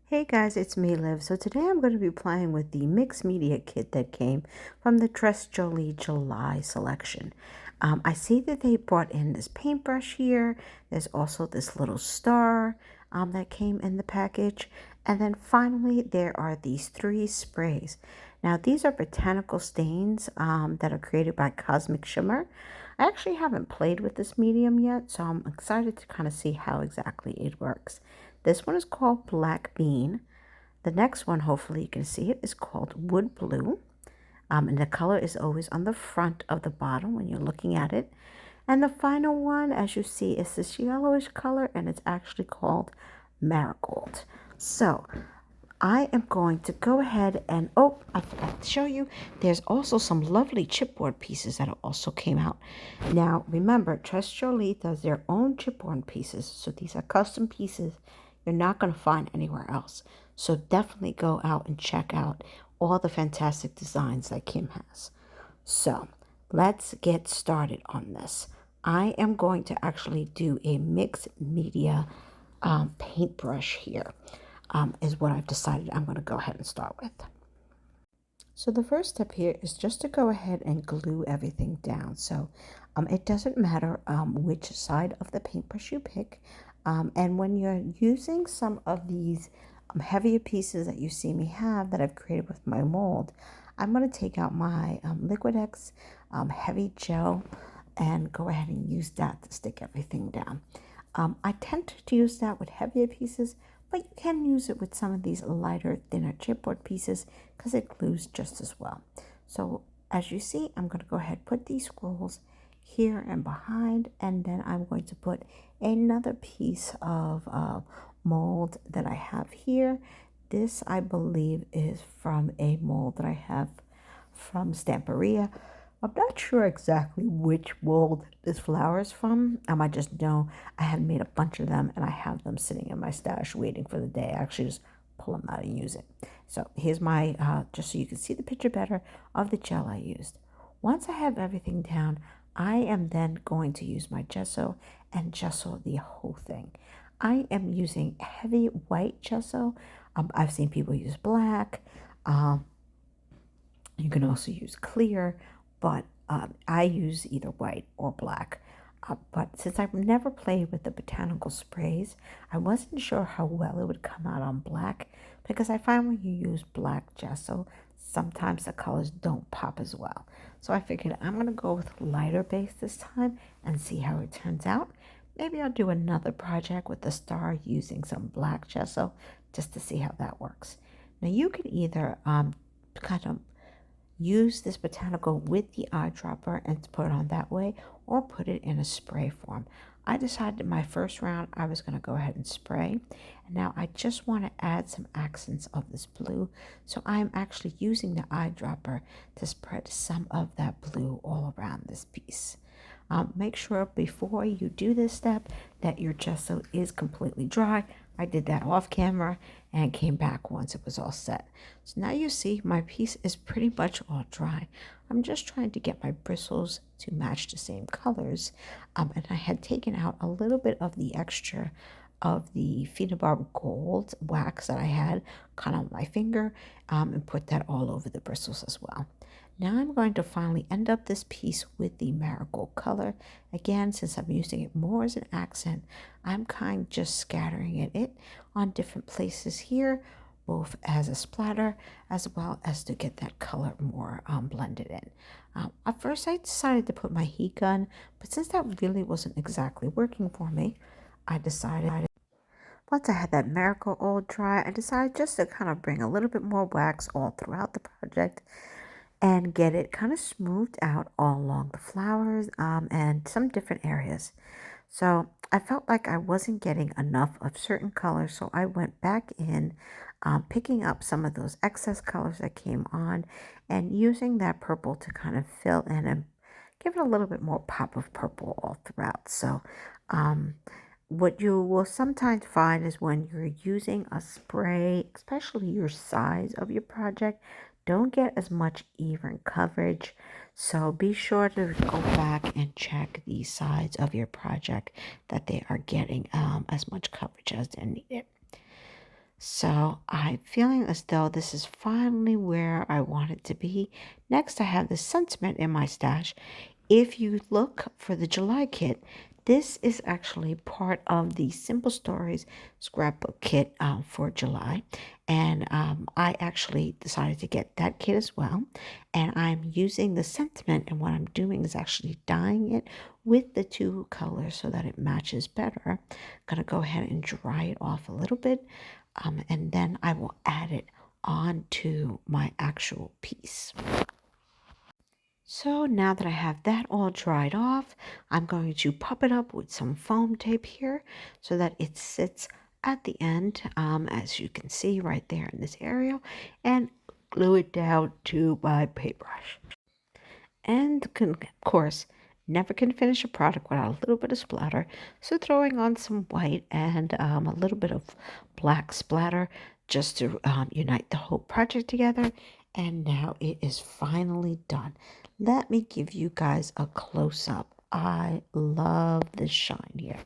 Hey guys, it's me, Liv. So today I'm going to be playing with the mixed media kit that came from the Tres Jolie July selection. I see that they brought in this paintbrush here. There's also this little star that came in the package. And then finally, there are these three sprays. Now, these are botanical stains that are created by Cosmic Shimmer. I actually haven't played with this medium yet, so I'm excited to kind of see how exactly it works. This one is called Black Bean. The next one, hopefully you can see it, is called Wood Blue. And the color is always on the front of the bottle when you're looking at it. And the final one, as you see, is this yellowish color, and it's actually called Marigold. So I am going to go ahead and, oh, I forgot to show you, there's also some lovely chipboard pieces that also came out. Now, remember, Tres Jolie does their own chipboard pieces, so these are custom pieces you're not going to find anywhere else. So definitely go out and check out all the fantastic designs that Kim has. So let's get started on this. I am going to actually do a mixed media paintbrush here, is what I've decided I'm going to go ahead and start with. So the first step here is just to go ahead and glue everything down. So it doesn't matter which side of the paintbrush you pick. And when you're using some of these heavier pieces that you see me have that I've created with my mold, I'm going to take out my Liquid-X heavy gel and go ahead and use that to stick everything down. I tend to use that with heavier pieces, but you can use it with some of these lighter, thinner chipboard pieces because it glues just as well. So as you see, I'm going to go ahead and put these scrolls here and behind, and then I'm going to put another piece of mold that I have here. This, I believe, is from a mold that I have from Stamperia. I'm not sure exactly which mold this flower is from. I just know I have made a bunch of them and I have them sitting in my stash waiting for the day I actually just pull them out and use it. So here's my, just so you can see the picture better of the gel I used. Once I have everything down, I am then going to use my gesso and gesso the whole thing. I am using heavy white gesso. I've seen people use black. You can also use clear, but I use either white or black. But since I've never played with the botanical sprays, I wasn't sure how well it would come out on black, because I find when you use black gesso, sometimes the colors don't pop as well. So I figured I'm going to go with lighter base this time and see how it turns out. Maybe I'll do another project with the star using some black gesso just to see how that works. Now you can either kind of use this botanical with the eyedropper and put it on that way, or put it in a spray form. I decided my first round I was going to go ahead and spray, and now I just want to add some accents of this blue, so I am actually using the eyedropper to spread some of that blue all around this piece. Make sure before you do this step that your gesso is completely dry. I did that off camera and came back once it was all set. So now you see my piece is pretty much all dry. I'm just trying to get my bristles to match the same colors. And I had taken out a little bit of the extra of the Phenobarb Gold wax that I had kind of on my finger, and put that all over the bristles as well. Now I'm going to finally end up this piece with the marigold color. Again, since I'm using it more as an accent, I'm kind of just scattering it on different places here, both as a splatter as well as to get that color more blended in. At first I decided to put my heat gun, but since that really wasn't exactly working for me, I decided, once I had that marigold all dry, I decided just to kind of bring a little bit more wax all throughout the project and get it kind of smoothed out all along the flowers and some different areas. So I felt like I wasn't getting enough of certain colors, so I went back in, picking up some of those excess colors that came on and using that purple to kind of fill in and give it a little bit more pop of purple all throughout. So what you will sometimes find is when you're using a spray, especially your size of your project, don't get as much even coverage. So be sure to go back and check the sides of your project that they are getting as much coverage as they needed. So I'm feeling as though this is finally where I want it to be. Next, I have the sentiment in my stash. If you look for the July kit, this is actually part of the Simple Stories scrapbook kit for July. And I actually decided to get that kit as well. And I'm using the sentiment, and what I'm doing is actually dyeing it with the two colors so that it matches better. I'm going to go ahead and dry it off a little bit, and then I will add it onto my actual piece. So now that I have that all dried off, I'm going to pop it up with some foam tape here so that it sits at the end, as you can see right there in this area, and glue it down to my paintbrush. And of course, never can finish a product without a little bit of splatter. So throwing on some white and a little bit of black splatter just to unite the whole project together. And now it is finally done. Let me give you guys a close-up. I love the shine here.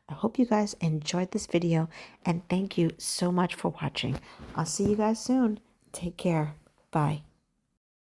I hope you guys enjoyed this video, and thank you so much for watching. I'll see you guys soon. Take care. Bye.